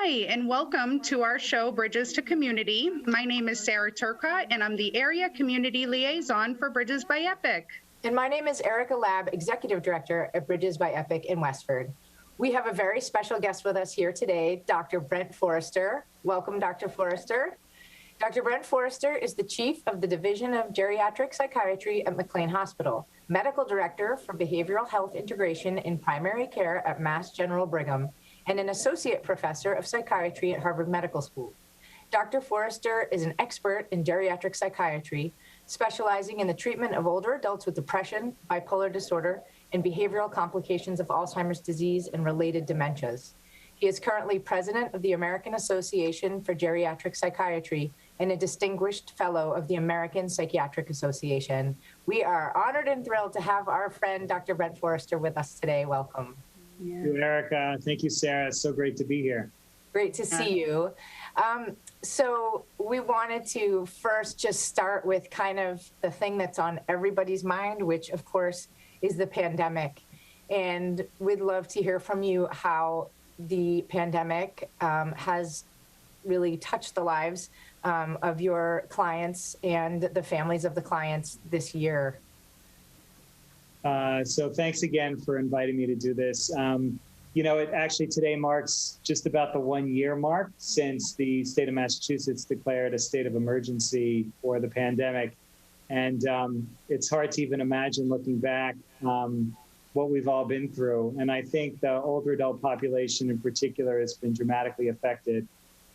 Hi, and welcome to our show, Bridges to Community. My name is Sarah Turcotte, and I'm the Area Community Liaison for Bridges by Epic. And my name is Erica Lab, Executive Director at Bridges by Epic in Westford. We have a very special guest with us here today, Dr. Brent Forrester. Welcome, Dr. Forrester. Dr. Brent Forrester is the Chief of the Division of Geriatric Psychiatry at McLean Hospital, Medical Director for Behavioral Health Integration in Primary Care at Mass General Brigham, and an Associate Professor of Psychiatry at Harvard Medical School. Dr. Forrester is an expert in geriatric psychiatry, specializing in the treatment of older adults with depression, bipolar disorder, and behavioral complications of Alzheimer's disease and related dementias. He is currently President of the American Association for Geriatric Psychiatry and a Distinguished Fellow of the American Psychiatric Association. We are honored and thrilled to have our friend, Dr. Brent Forrester, with us today. Welcome. Thank you, Erica. Thank you, Sarah. It's so great to be here. Great to see you. So we wanted to first just start with kind of the thing that's on everybody's mind, which of course is the pandemic. And we'd love to hear from you how the pandemic has really touched the lives of your clients and the families of the clients this year. So thanks again for inviting me to do this. You know, it actually today marks just about the 1 year mark since the state of Massachusetts declared a state of emergency for the pandemic. And it's hard to even imagine looking back what we've all been through. And I think the older adult population in particular has been dramatically affected.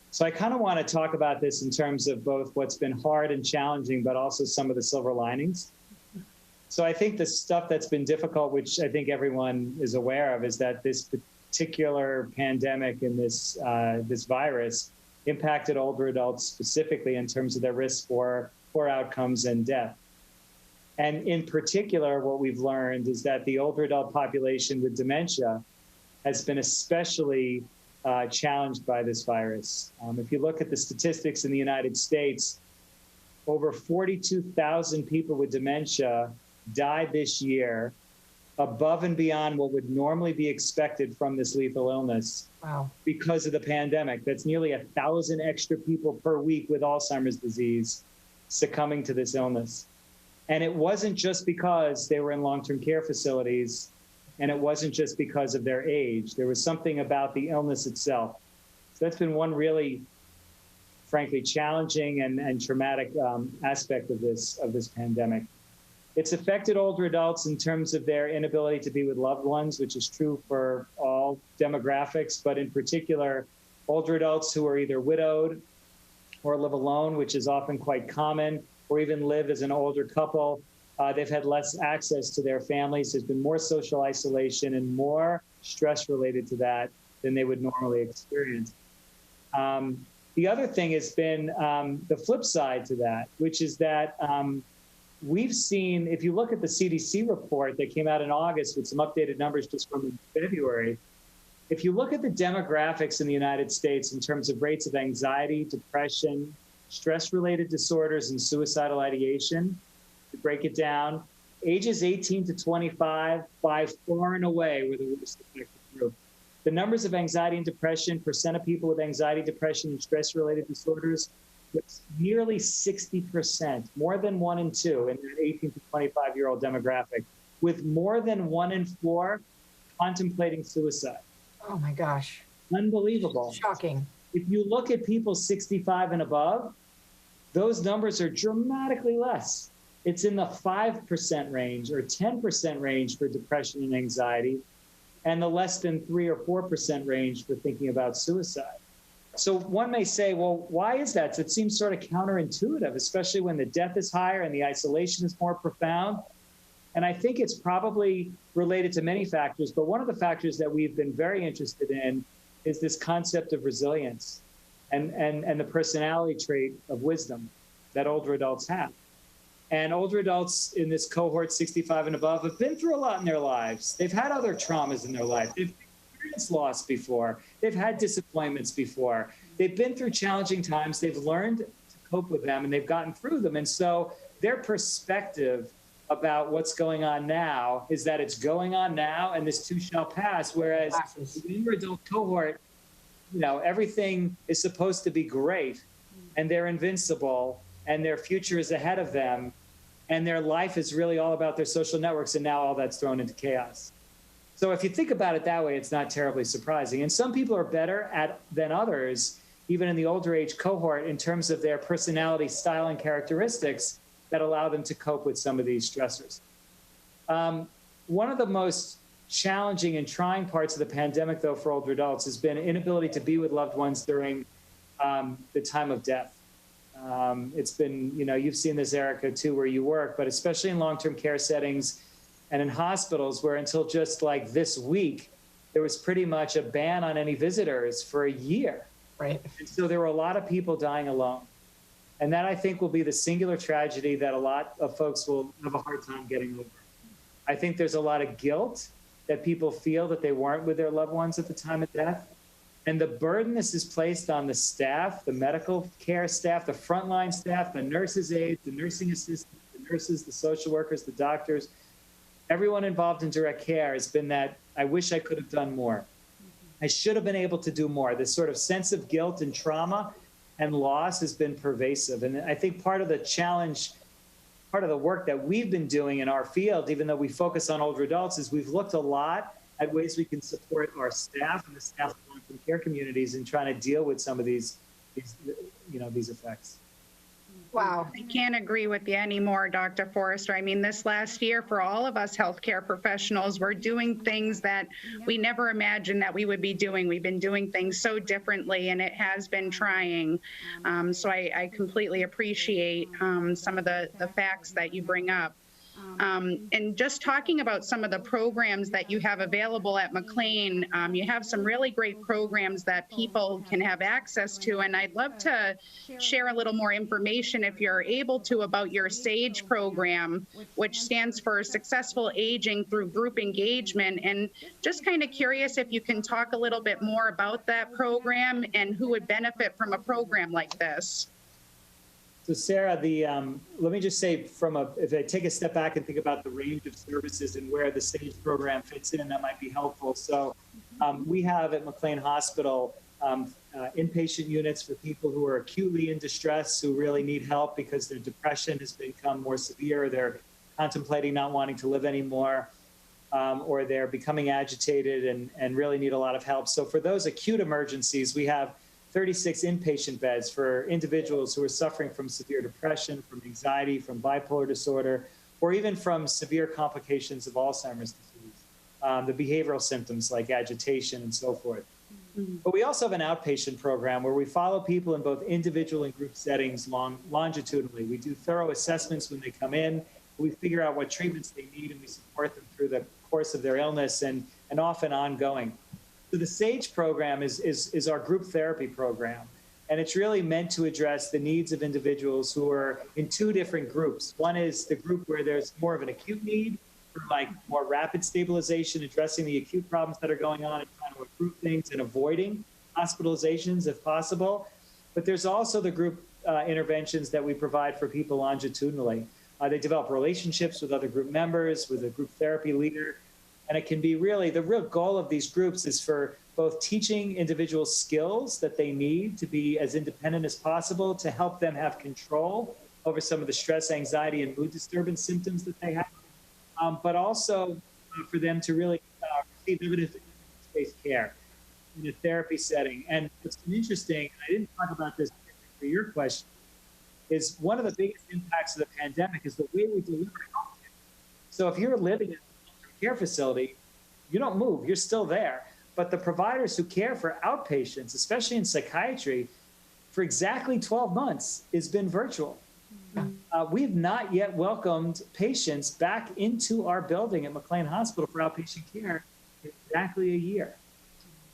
So I kind of want to talk about this in terms of both what's been hard and challenging, but also some of the silver linings. So I think the stuff that's been difficult, which I think everyone is aware of, is that this particular pandemic and this virus impacted older adults specifically in terms of their risk for poor outcomes and death. And in particular, what we've learned is that the older adult population with dementia has been especially challenged by this virus. If you look at the statistics in the United States, over 42,000 people with dementia died this year, above and beyond what would normally be expected from this lethal illness. Wow. Because of the pandemic. That's nearly 1,000 extra people per week with Alzheimer's disease succumbing to this illness. And it wasn't just because they were in long-term care facilities, and it wasn't just because of their age. There was something about the illness itself. So that's been one really, frankly, challenging and traumatic aspect of this pandemic. It's affected older adults in terms of their inability to be with loved ones, which is true for all demographics, but in particular, older adults who are either widowed or live alone, which is often quite common, or even live as an older couple. They've had less access to their families. There's been more social isolation and more stress related to that than they would normally experience. The other thing has been the flip side to that, which is that we've seen, if you look at the CDC report that came out in August with some updated numbers just from February, if you look at the demographics in the United States in terms of rates of anxiety, depression, stress-related disorders, and suicidal ideation, to break it down, ages 18 to 25, by far and away were the worst affected group. The numbers of anxiety and depression, percent of people with anxiety, depression, and stress-related disorders, was nearly 60%, more than 1 in 2 in that 18 to 25-year-old demographic, with more than 1 in 4 contemplating suicide. Oh my gosh. Unbelievable. Shocking. If you look at people 65 and above, those numbers are dramatically less. It's in the 5% range or 10% range for depression and anxiety, and the less than 3 or 4% range for thinking about suicide. So one may say, well, why is that? So it seems sort of counterintuitive, especially when the death is higher and the isolation is more profound. And I think it's probably related to many factors, but one of the factors that we've been very interested in is this concept of resilience and the personality trait of wisdom that older adults have. And older adults in this cohort, 65 and above, have been through a lot in their lives. They've had other traumas in their life. They've experienced loss before. They've had disappointments before. They've been through challenging times. They've learned to cope with them, and they've gotten through them. And so their perspective about what's going on now is that it's going on now, and this too shall pass, whereas the younger adult cohort everything is supposed to be great and they're invincible and their future is ahead of them and their life is really all about their social networks, and now all that's thrown into chaos. So if you think about it that way, it's not terribly surprising. And some people are better than others, even in the older age cohort, in terms of their personality, style, and characteristics that allow them to cope with some of these stressors. One of the most challenging and trying parts of the pandemic, though, for older adults has been inability to be with loved ones during the time of death. It's been, you've seen this, Erica, too, where you work, but especially in long-term care settings and in hospitals where until just like this week, there was pretty much a ban on any visitors for a year. Right. And so there were a lot of people dying alone. And that, I think, will be the singular tragedy that a lot of folks will have a hard time getting over. I think there's a lot of guilt that people feel that they weren't with their loved ones at the time of death. And the burden this is placed on the staff, the medical care staff, the frontline staff, the nurses' aides, the nursing assistants, the nurses, the social workers, the doctors, everyone involved in direct care has been that I wish I could have done more. I should have been able to do more. This sort of sense of guilt and trauma and loss has been pervasive. And I think part of the challenge, part of the work that we've been doing in our field, even though we focus on older adults, is we've looked a lot at ways we can support our staff and the staff of long-term care communities in trying to deal with some of these effects. Wow. I can't agree with you anymore, Dr. Forrester. I mean, this last year for all of us healthcare professionals, we're doing things that we never imagined that we would be doing. We've been doing things so differently, and it has been trying. So I completely appreciate some of the facts that you bring up. And just talking about some of the programs that you have available at McLean, you have some really great programs that people can have access to. And I'd love to share a little more information, if you're able to, about your SAGE program, which stands for Successful Aging Through Group Engagement. And just kind of curious if you can talk a little bit more about that program and who would benefit from a program like this. So Sarah, let me just say, if I take a step back and think about the range of services and where the SAGE program fits in, that might be helpful. So we have at McLean Hospital inpatient units for people who are acutely in distress, who really need help because their depression has become more severe, they're contemplating not wanting to live anymore, or they're becoming agitated and really need a lot of help. So for those acute emergencies, we have 36 inpatient beds for individuals who are suffering from severe depression, from anxiety, from bipolar disorder, or even from severe complications of Alzheimer's disease, the behavioral symptoms like agitation and so forth. Mm-hmm. But we also have an outpatient program where we follow people in both individual and group settings longitudinally. We do thorough assessments when they come in. We figure out what treatments they need, and we support them through the course of their illness and often ongoing. So the SAGE program is our group therapy program, and it's really meant to address the needs of individuals who are in two different groups. One is the group where there's more of an acute need for like more rapid stabilization, addressing the acute problems that are going on and trying to improve things and avoiding hospitalizations if possible. But there's also the group interventions that we provide for people longitudinally. They develop relationships with other group members, with a group therapy leader. And it can be really, the real goal of these groups is for both teaching individuals skills that they need to be as independent as possible, to help them have control over some of the stress, anxiety, and mood disturbance symptoms that they have, but also for them to really receive evidence-based care in a therapy setting. And what's been interesting, and I didn't talk about this for your question, is one of the biggest impacts of the pandemic is the way we deliver healthcare. So if you're living in care facility, you don't move, you're still there. But the providers who care for outpatients, especially in psychiatry, for exactly 12 months has been virtual. We've not yet welcomed patients back into our building at McLean Hospital for outpatient care in exactly a year.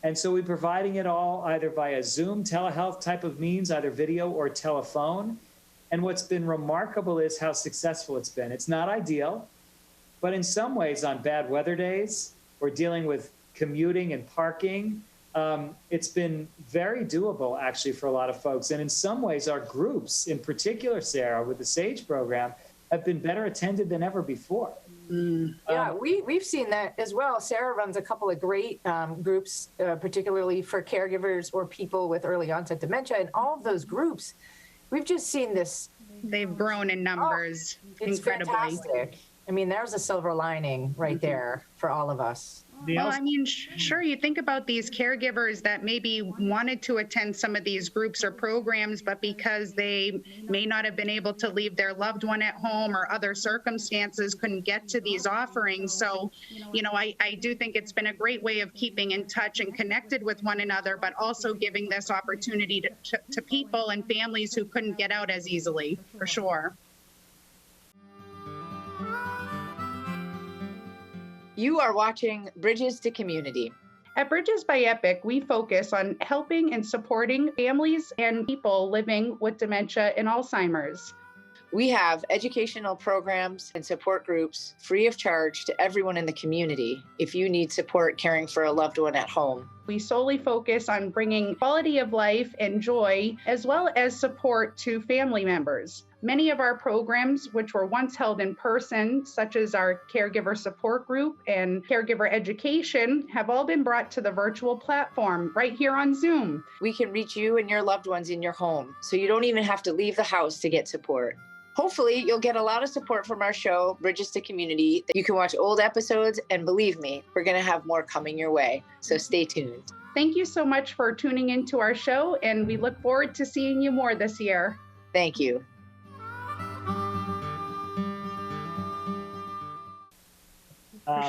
And so we're providing it all either via Zoom, telehealth type of means, either video or telephone. And what's been remarkable is how successful it's been. It's not ideal, but in some ways, on bad weather days or dealing with commuting and parking, it's been very doable, actually, for a lot of folks. And in some ways, our groups, in particular, Sarah, with the SAGE program, have been better attended than ever before. Yeah, we've seen that as well. Sarah runs a couple of great groups, particularly for caregivers or people with early onset dementia. And all of those groups, we've just seen this. They've grown in numbers It's incredibly. fantastic. I mean, there's a silver lining right there for all of us. Well, I mean, sure, you think about these caregivers that maybe wanted to attend some of these groups or programs, but because they may not have been able to leave their loved one at home or other circumstances couldn't get to these offerings. So, I do think it's been a great way of keeping in touch and connected with one another, but also giving this opportunity to people and families who couldn't get out as easily, for sure. You are watching Bridges to Community. At Bridges by Epic, we focus on helping and supporting families and people living with dementia and Alzheimer's. We have educational programs and support groups free of charge to everyone in the community if you need support caring for a loved one at home. We solely focus on bringing quality of life and joy, as well as support to family members. Many of our programs, which were once held in person, such as our caregiver support group and caregiver education, have all been brought to the virtual platform right here on Zoom. We can reach you and your loved ones in your home, so you don't even have to leave the house to get support. Hopefully, you'll get a lot of support from our show, Bridges to Community. You can watch old episodes, and believe me, we're going to have more coming your way, so stay tuned. Thank you so much for tuning into our show, and we look forward to seeing you more this year. Thank you.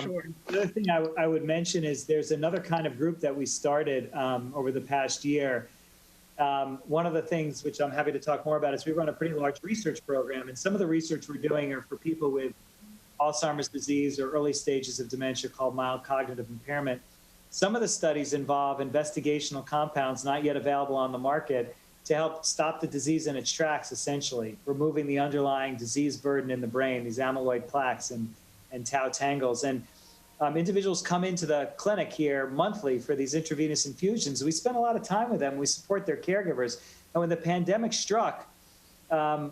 Sure. The other thing I would mention is there's another kind of group that we started over the past year. One of the things which I'm happy to talk more about is we run a pretty large research program, and some of the research we're doing are for people with Alzheimer's disease or early stages of dementia called mild cognitive impairment. Some of the studies involve investigational compounds not yet available on the market to help stop the disease in its tracks, essentially, removing the underlying disease burden in the brain, these amyloid plaques and tau tangles. And individuals come into the clinic here monthly for these intravenous infusions. We spend a lot of time with them. We support their caregivers. And when the pandemic struck,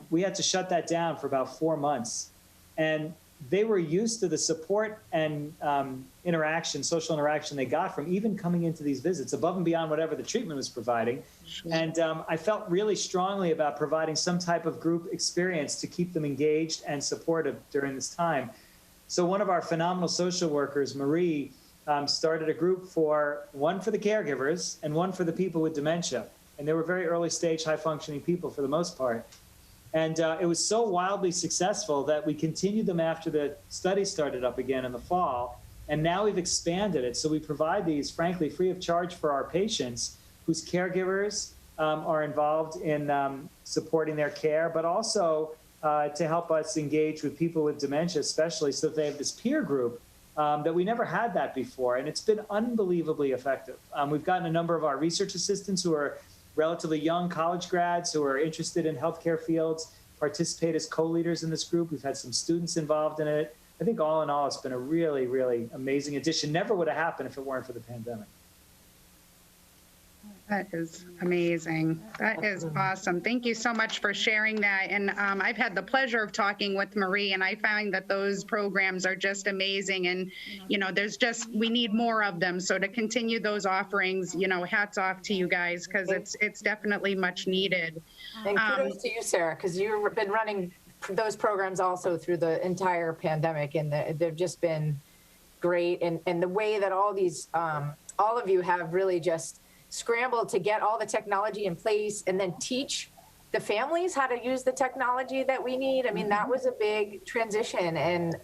we had to shut that down for about 4 months. And they were used to the support and social interaction they got from even coming into these visits, above and beyond whatever the treatment was providing. Sure. And I felt really strongly about providing some type of group experience to keep them engaged and supportive during this time. So one of our phenomenal social workers, Marie, started a group one for the caregivers and one for the people with dementia. And they were very early stage, high functioning people for the most part. And it was so wildly successful that we continued them after the study started up again in the fall. And now we've expanded it. So we provide these, frankly, free of charge for our patients whose caregivers are involved in supporting their care, but also to help us engage with people with dementia, especially so that they have this peer group that we never had that before. And it's been unbelievably effective. We've gotten a number of our research assistants who are relatively young college grads who are interested in healthcare fields, participate as co-leaders in this group. We've had some students involved in it. I think all in all, it's been a really, really amazing addition. Never would have happened if it weren't for the pandemic. That is amazing. That is awesome. Thank you so much for sharing that. And I've had the pleasure of talking with Marie, and I find that those programs are just amazing. And, we need more of them. So to continue those offerings, hats off to you guys, because it's definitely much needed. And kudos to you, Sarah, because you've been running those programs also through the entire pandemic, and they've just been great. And the way that all of you have really just scrambled to get all the technology in place and then teach the families how to use the technology that we need. I mean, that was a big transition, and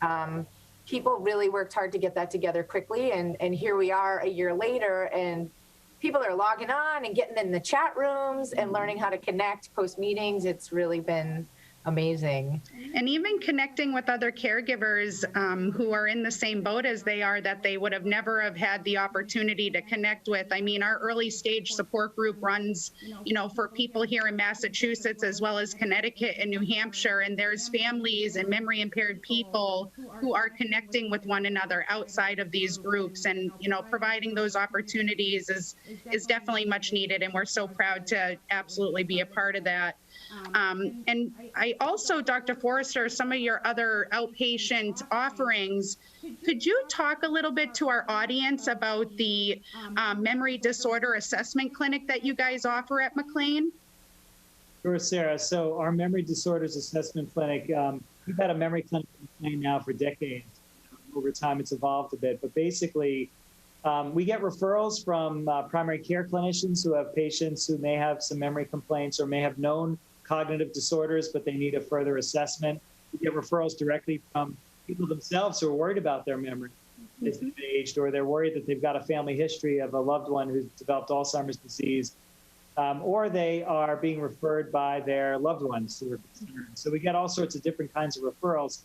people really worked hard to get that together quickly. And here we are a year later, and people are logging on and getting in the chat rooms and learning how to connect post meetings. It's really been amazing. And even connecting with other caregivers who are in the same boat as they are, that they would have never have had the opportunity to connect with. I mean, our early stage support group runs, for people here in Massachusetts, as well as Connecticut and New Hampshire. And there's families and memory impaired people who are connecting with one another outside of these groups. And, providing those opportunities is definitely much needed. And we're so proud to absolutely be a part of that. And I also, Dr. Forrester, some of your other outpatient offerings, could you talk a little bit to our audience about the memory disorder assessment clinic that you guys offer at McLean? Sure, Sarah. So our memory disorders assessment clinic, we've had a memory clinic in McLean now for decades. Over time, it's evolved a bit, but basically, we get referrals from primary care clinicians who have patients who may have some memory complaints or may have known cognitive disorders, but they need a further assessment. We get referrals directly from people themselves who are worried about their memory as they've aged, or they're worried that they've got a family history of a loved one who's developed Alzheimer's disease, or they are being referred by their loved ones who are concerned. So we get all sorts of different kinds of referrals.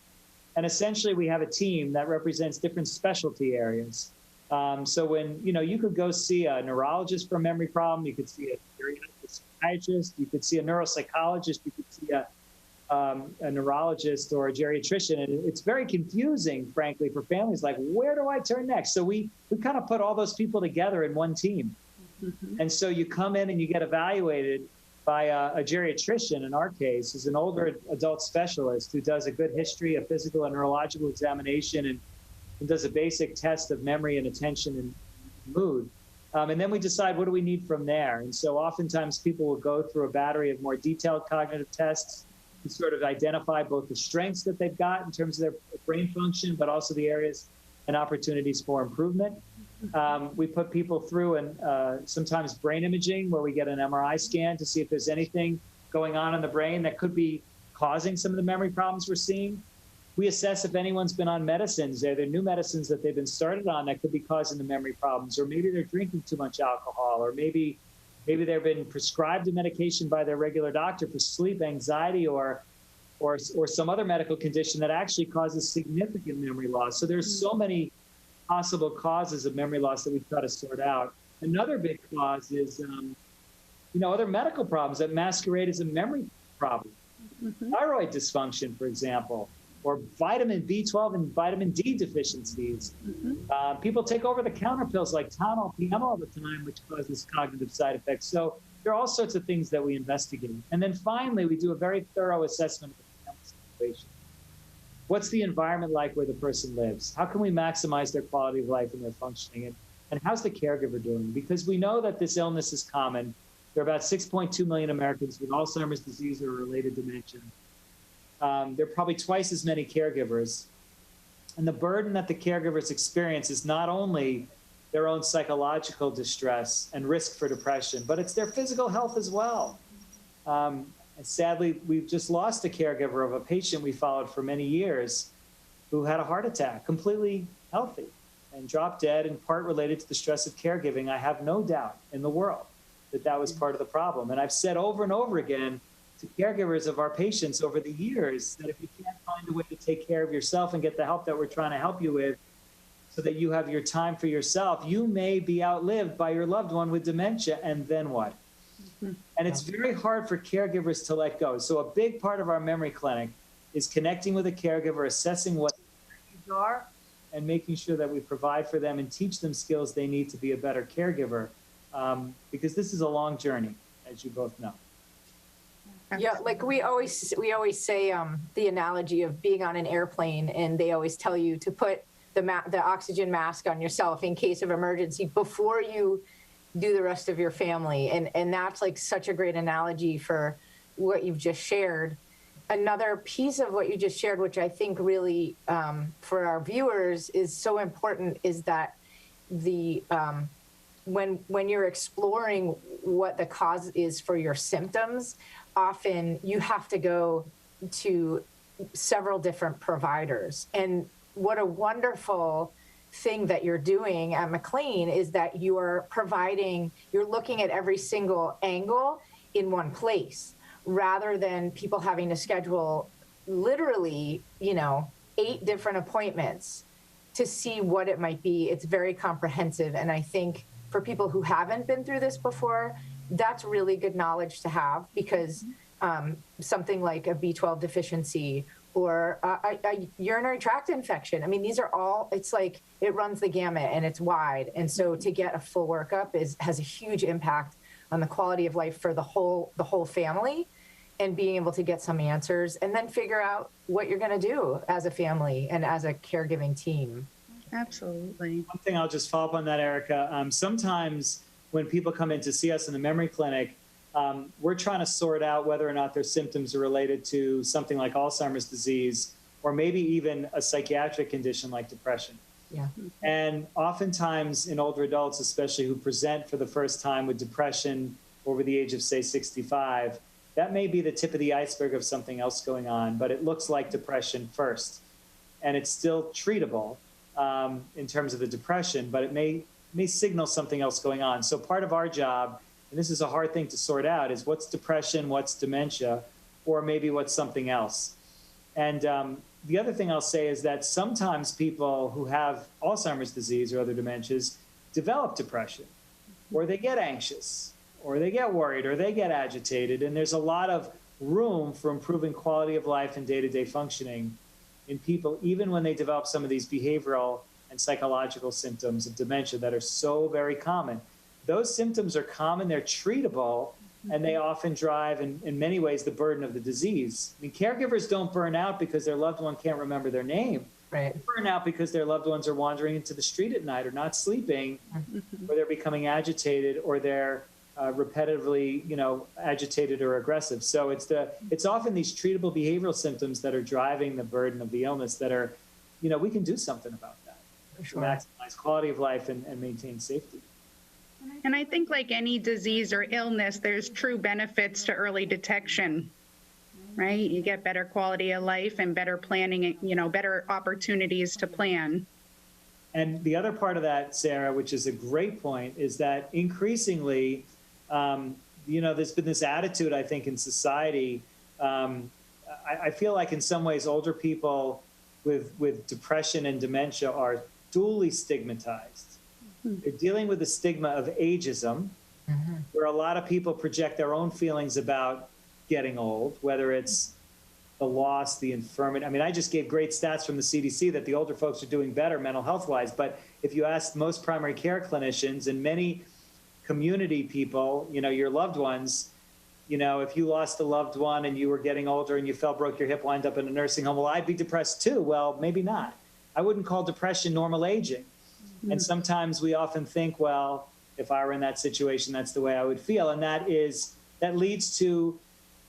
And essentially, we have a team that represents different specialty areas. So when, you could go see a neurologist for a memory problem, you could see a geriatric psychiatrist, you could see a neuropsychologist, you could see a neurologist or a geriatrician. And it's very confusing, frankly, for families, like, where do I turn next? So we kind of put all those people together in one team. And so you come in and you get evaluated by a geriatrician, in our case, who's an older adult specialist who does a good history, a physical and neurological examination, and does a basic test of memory and attention and mood. And then we decide, what do we need from there? And so oftentimes people will go through a battery of more detailed cognitive tests to sort of identify both the strengths that they've got in terms of their brain function, but also the areas and opportunities for improvement. We put people through sometimes brain imaging, where we get an MRI scan to see if there's anything going on in the brain that could be causing some of the memory problems we're seeing. We assess if anyone's been on medicines. Are there new medicines that they've been started on that could be causing the memory problems? Or maybe they're drinking too much alcohol, or maybe they've been prescribed a medication by their regular doctor for sleep, anxiety, or some other medical condition that actually causes significant memory loss. So there's so many possible causes of memory loss that we try to sort out. Another big cause is, other medical problems that masquerade as a memory problem. Thyroid dysfunction, for example, or vitamin B12 and vitamin D deficiencies. People take over-the-counter pills like Tylenol PM all the time, which causes cognitive side effects. So there are all sorts of things that we investigate. And then finally, we do a very thorough assessment of the family situation. What's the environment like where the person lives? How can we maximize their quality of life and their functioning? And how's the caregiver doing? Because we know that this illness is common. There are about 6.2 million Americans with Alzheimer's disease or related dementia. There are probably twice as many caregivers. And the burden that the caregivers experience is not only their own psychological distress and risk for depression, but it's their physical health as well. And sadly, we've just lost a caregiver of a patient we followed for many years who had a heart attack, completely healthy, and dropped dead, in part related to the stress of caregiving. I have no doubt in the world that was part of the problem. And I've said over and over again to caregivers of our patients over the years that if you can't find a way to take care of yourself and get the help that we're trying to help you with so that you have your time for yourself, you may be outlived by your loved one with dementia, and then what? And it's very hard for caregivers to let go. So a big part of our memory clinic is connecting with a caregiver, assessing what their needs are, and making sure that we provide for them and teach them skills they need to be a better caregiver, because this is a long journey, as you both know. Yeah, like we always say the analogy of being on an airplane, and they always tell you to put the oxygen mask on yourself in case of emergency before you do the rest of your family. And that's like such a great analogy for what you've just shared. Another piece of what you just shared, which I think really for our viewers is so important, is that the when you're exploring what the cause is for your symptoms, often you have to go to several different providers. And what a wonderful thing that you're doing at McLean is that you're looking at every single angle in one place, rather than people having to schedule literally, 8 different appointments to see what it might be. It's very comprehensive. And I think for people who haven't been through this before, that's really good knowledge to have, because something like a B12 deficiency or a urinary tract infection. I mean, these are all, it's like, it runs the gamut and it's wide. And so to get a full workup has a huge impact on the quality of life for the whole family. and being able to get some answers and then figure out what you're going to do as a family and as a caregiving team. Absolutely. One thing I'll just follow up on that, Erica. Sometimes when people come in to see us in the memory clinic, we're trying to sort out whether or not their symptoms are related to something like Alzheimer's disease or maybe even a psychiatric condition like depression. Yeah. And oftentimes in older adults, especially who present for the first time with depression over the age of, say, 65, that may be the tip of the iceberg of something else going on, but it looks like depression first. And it's still treatable in terms of the depression, but it may signal something else going on. So part of our job, and this is a hard thing to sort out, is what's depression, what's dementia, or maybe what's something else. And the other thing I'll say is that sometimes people who have Alzheimer's disease or other dementias develop depression, or they get anxious, or they get worried, or they get agitated. And there's a lot of room for improving quality of life and day-to-day functioning in people, even when they develop some of these behavioral and psychological symptoms of dementia that are so very common. Those symptoms are common, they're treatable, and they often drive, in many ways, the burden of the disease. I mean, caregivers don't burn out because their loved one can't remember their name. Right. They burn out because their loved ones are wandering into the street at night or not sleeping, or they're becoming agitated, or they're repetitively, agitated or aggressive. So it's often these treatable behavioral symptoms that are driving the burden of the illness that are, we can do something about that to maximize quality of life and maintain safety. And I think like any disease or illness, there's true benefits to early detection, right? You get better quality of life and better planning, better opportunities to plan. And the other part of that, Sarah, which is a great point, is that increasingly, there's been this attitude, I think, in society. I feel like in some ways older people with depression and dementia are duly stigmatized. They're dealing with the stigma of ageism, where a lot of people project their own feelings about getting old, whether it's the loss, the infirmity. I mean, I just gave great stats from the CDC that the older folks are doing better mental health-wise. But if you ask most primary care clinicians and many community people, your loved ones, if you lost a loved one and you were getting older and you fell, broke your hip, wind up in a nursing home, well, I'd be depressed too. Well, maybe not. I wouldn't call depression normal aging. And sometimes we often think, well, if I were in that situation, that's the way I would feel. And that leads to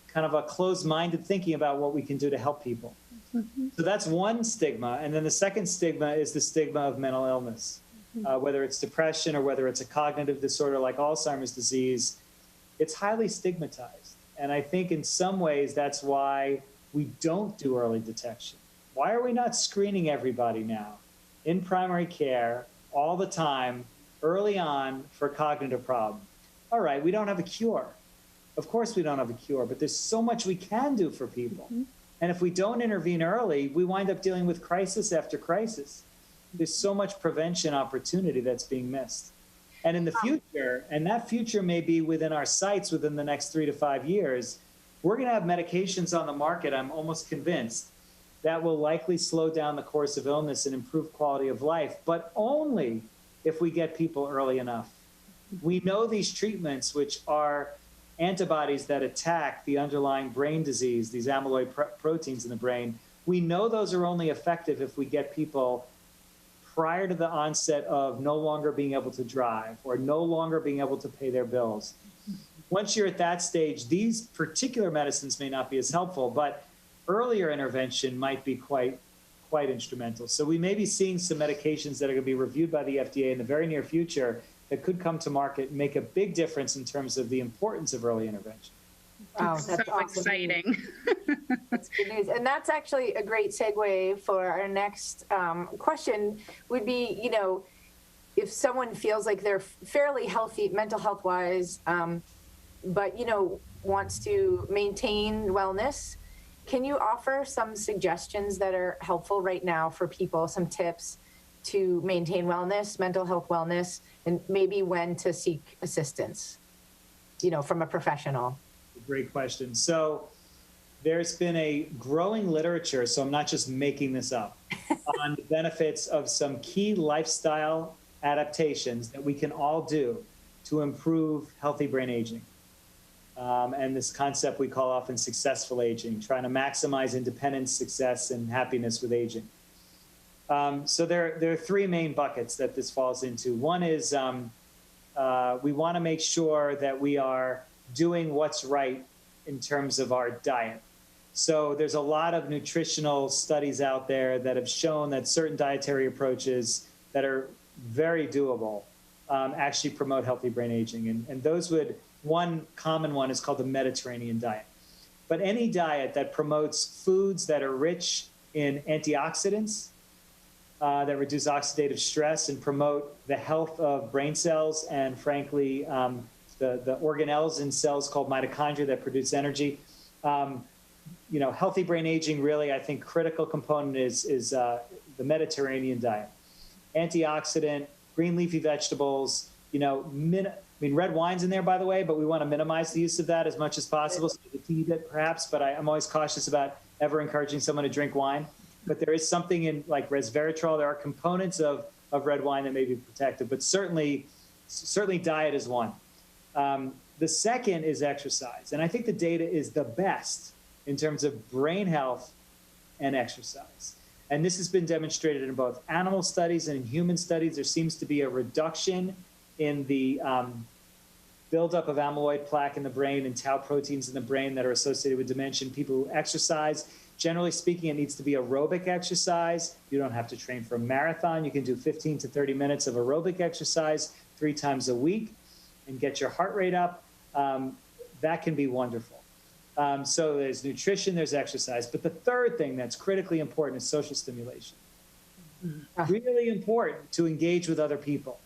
kind of a closed-minded thinking about what we can do to help people. So that's one stigma. And then the second stigma is the stigma of mental illness, whether it's depression or whether it's a cognitive disorder like Alzheimer's disease. It's highly stigmatized. And I think in some ways that's why we don't do early detection. Why are we not screening everybody now in primary care all the time, early on, for a cognitive problem? All right, we don't have a cure. Of course we don't have a cure, but there's so much we can do for people. And if we don't intervene early, we wind up dealing with crisis after crisis. There's so much prevention opportunity that's being missed. And in the future, and that future may be within our sights within the next 3 to 5 years, we're going to have medications on the market, I'm almost convinced, that will likely slow down the course of illness and improve quality of life, but only if we get people early enough. We know these treatments, which are antibodies that attack the underlying brain disease, these amyloid proteins in the brain, we know those are only effective if we get people prior to the onset of no longer being able to drive or no longer being able to pay their bills. Once you're at that stage, these particular medicines may not be as helpful, but earlier intervention might be quite instrumental. So we may be seeing some medications that are going to be reviewed by the FDA in the very near future that could come to market and make a big difference in terms of the importance of early intervention. Wow, It's that's so awesome. exciting. That's good news. And that's actually a great segue for our next question would be, if someone feels like they're fairly healthy mental health wise, but, wants to maintain wellness, can you offer some suggestions that are helpful right now for people, some tips to maintain wellness, mental health wellness, and maybe when to seek assistance, from a professional? Great question. So there's been a growing literature, so I'm not just making this up, on the benefits of some key lifestyle adaptations that we can all do to improve healthy brain aging. and this concept we call often successful aging, trying to maximize independence, success, and happiness with aging. So there are three main buckets that this falls into. One is we want to make sure that we are doing what's right in terms of our diet. So there's a lot of nutritional studies out there that have shown that certain dietary approaches that are very doable actually promote healthy brain aging. And those would, one common one is called the Mediterranean diet. But any diet that promotes foods that are rich in antioxidants, that reduce oxidative stress and promote the health of brain cells and, frankly, the organelles in cells called mitochondria that produce energy. Healthy brain aging, really, I think critical component is the Mediterranean diet. Antioxidant, green leafy vegetables, red wine's in there, by the way, but we want to minimize the use of that as much as possible. So a teeny bit, perhaps, but I'm always cautious about ever encouraging someone to drink wine. But there is something in, like resveratrol, there are components of red wine that may be protective, but certainly diet is one. The second is exercise. And I think the data is the best in terms of brain health and exercise. And this has been demonstrated in both animal studies and in human studies. There seems to be a reduction in the buildup of amyloid plaque in the brain and tau proteins in the brain that are associated with dementia. People who exercise, generally speaking, it needs to be aerobic exercise. You don't have to train for a marathon. You can do 15 to 30 minutes of aerobic exercise 3 times a week and get your heart rate up. That can be wonderful. So there's nutrition, there's exercise. But the third thing that's critically important is social stimulation. Really important to engage with other people.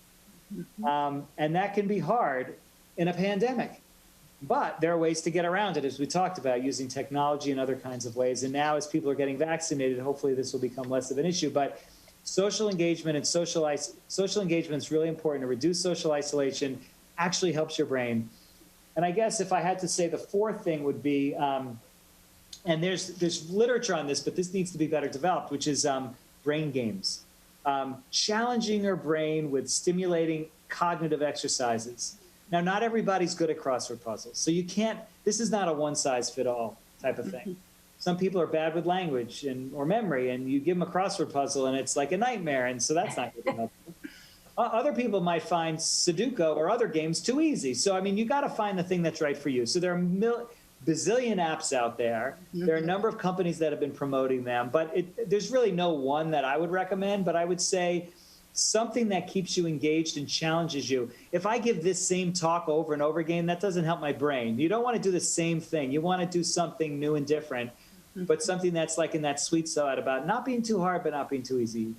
And that can be hard in a pandemic. But there are ways to get around it, as we talked about, using technology and other kinds of ways. And now as people are getting vaccinated, hopefully this will become less of an issue. But social engagement and social engagement is really important to reduce social isolation, actually helps your brain. And I guess if I had to say the fourth thing would be, and there's literature on this, but this needs to be better developed, which is brain games. Challenging your brain with stimulating cognitive exercises. Now, not everybody's good at crossword puzzles. So this is not a one-size-fit-all type of thing. Some people are bad with language or memory, and you give them a crossword puzzle and it's like a nightmare. And so that's not good enough. Other people might find Sudoku or other games too easy. So, you got to find the thing that's right for you. So there are bazillion apps out there. There are a number of companies that have been promoting them, but there's really no one that I would recommend. But I would say something that keeps you engaged and challenges you. If I give this same talk over and over again, that doesn't help my brain. You don't want to do the same thing. You want to do something new and different, but something that's like in that sweet spot about not being too hard, but not being too easy.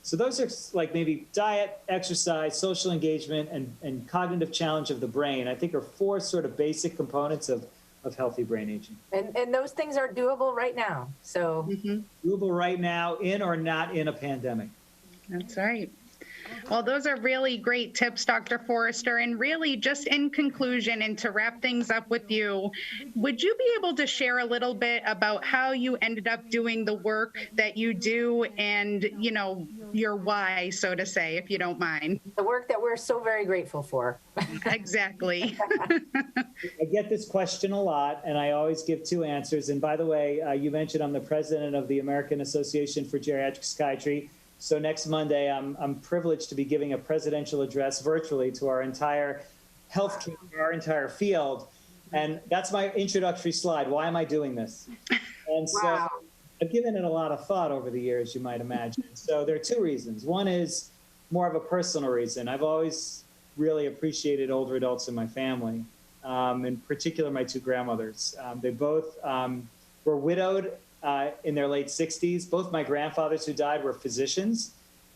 So those are like maybe diet, exercise, social engagement, and cognitive challenge of the brain, I think are 4 sort of basic components of healthy brain aging. And those things are doable right now. So doable right now, in or not in a pandemic. That's right. Well, those are really great tips, Dr. Forrester. And really, just in conclusion, and to wrap things up with you, would you be able to share a little bit about how you ended up doing the work that you do and, your why, so to say, if you don't mind? The work that we're so very grateful for. Exactly. I get this question a lot, and I always give 2 answers. And by the way, you mentioned I'm the president of the American Association for Geriatric Psychiatry. So next Monday, I'm privileged to be giving a presidential address virtually to our entire healthcare, our entire field. And that's my introductory slide. Why am I doing this? And so I've given it a lot of thought over the years, you might imagine. So there are 2 reasons. One is more of a personal reason. I've always really appreciated older adults in my family, in particular my 2 grandmothers. They both were widowed in their late 60s. Both my grandfathers who died were physicians.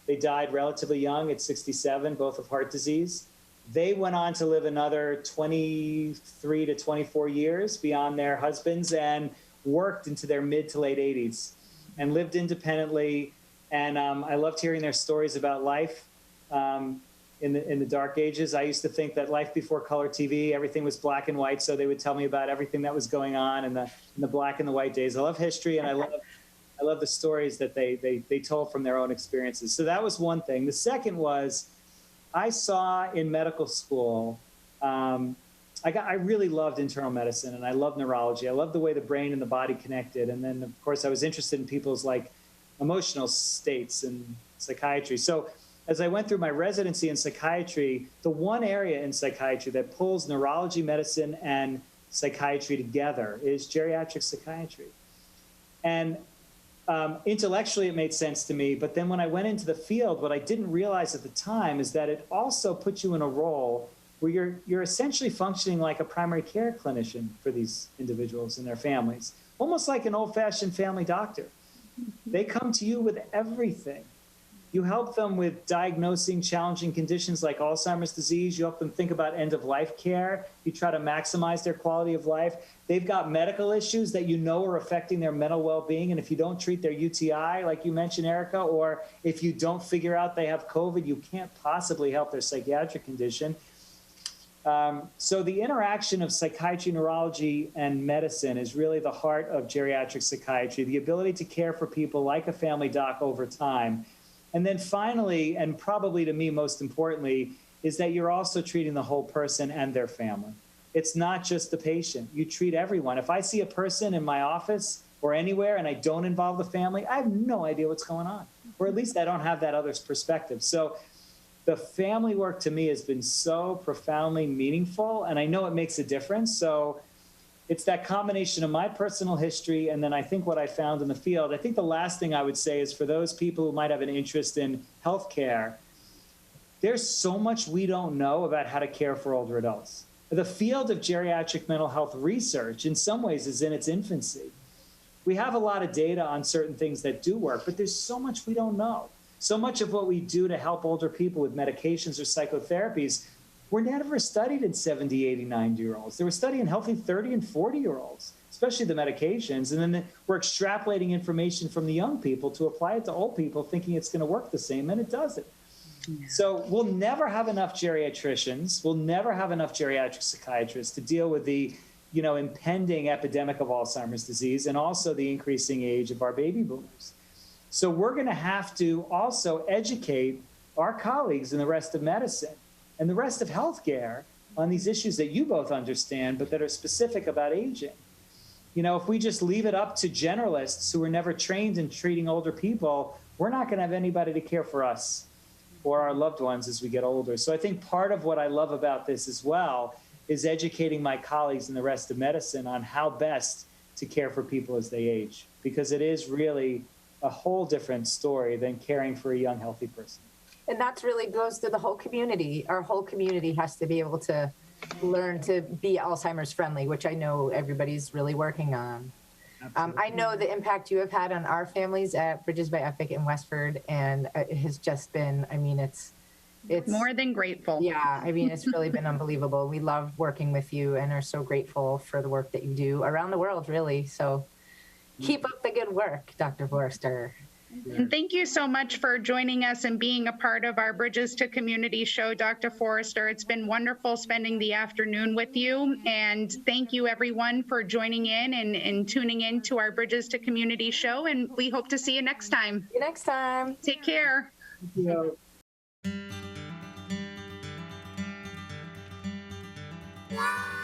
They died relatively young at 67, both of heart disease. They went on to live another 23 to 24 years beyond their husbands and worked into their mid to late 80s and lived independently. And I loved hearing their stories about life in the dark ages. I used to think that life before color TV, everything was black and white. So they would tell me about everything that was going on in the black and the white days. I love history, and I love the stories that they told from their own experiences. So that was one thing. The second was I saw in medical school, I I really loved internal medicine, and I loved neurology. I loved the way the brain and the body connected. And then, of course, I was interested in people's like emotional states and psychiatry. So as I went through my residency in psychiatry, the one area in psychiatry that pulls neurology, medicine, and psychiatry together is geriatric psychiatry. And intellectually, it made sense to me. But then when I went into the field, what I didn't realize at the time is that it also puts you in a role where you're essentially functioning like a primary care clinician for these individuals and their families, almost like an old-fashioned family doctor. They come to you with everything. You help them with diagnosing challenging conditions like Alzheimer's disease. You help them think about end-of-life care. You try to maximize their quality of life. They've got medical issues that you know are affecting their mental well-being. And if you don't treat their UTI, like you mentioned, Erica, or if you don't figure out they have COVID, you can't possibly help their psychiatric condition. So the interaction of psychiatry, neurology, and medicine is really the heart of geriatric psychiatry, the ability to care for people like a family doc over time. And then finally, and probably to me most importantly, is that you're also treating the whole person and their family. It's not just the patient. You treat everyone. If I see a person in my office or anywhere and I don't involve the family, I have no idea what's going on, or at least I don't have that other's perspective. So the family work to me has been so profoundly meaningful, and I know it makes a difference. So it's that combination of my personal history and then I think what I found in the field. I think the last thing I would say is for those people who might have an interest in healthcare, there's so much we don't know about how to care for older adults. The field of geriatric mental health research in some ways is in its infancy. We have a lot of data on certain things that do work, but there's so much we don't know. So much of what we do to help older people with medications or psychotherapies were never studied in 70, 80, 90-year-olds. They were studied in healthy 30 and 40-year-olds, especially the medications. And then we're extrapolating information from the young people to apply it to old people, thinking it's going to work the same, and it doesn't. Yeah. So we'll never have enough geriatricians. We'll never have enough geriatric psychiatrists to deal with the impending epidemic of Alzheimer's disease and also the increasing age of our baby boomers. So we're going to have to also educate our colleagues in the rest of medicine and the rest of healthcare on these issues that you both understand, but that are specific about aging. If we just leave it up to generalists who were never trained in treating older people, we're not going to have anybody to care for us or our loved ones as we get older. So I think part of what I love about this as well is educating my colleagues in the rest of medicine on how best to care for people as they age, because it is really a whole different story than caring for a young, healthy person. And that really goes to the whole community. Our whole community has to be able to learn to be Alzheimer's friendly, which I know everybody's really working on. I know the impact you have had on our families at Bridges by Epic in Westford, and it has just been, it's more than grateful. Yeah, it's really been unbelievable. We love working with you and are so grateful for the work that you do around the world, really. So keep up the good work, Dr. Forrester. And thank you so much for joining us and being a part of our Bridges to Community show, Dr. Forrester. It's been wonderful spending the afternoon with you. And thank you, everyone, for joining in and tuning in to our Bridges to Community show. And we hope to see you next time. See you next time. Take care. Thank you.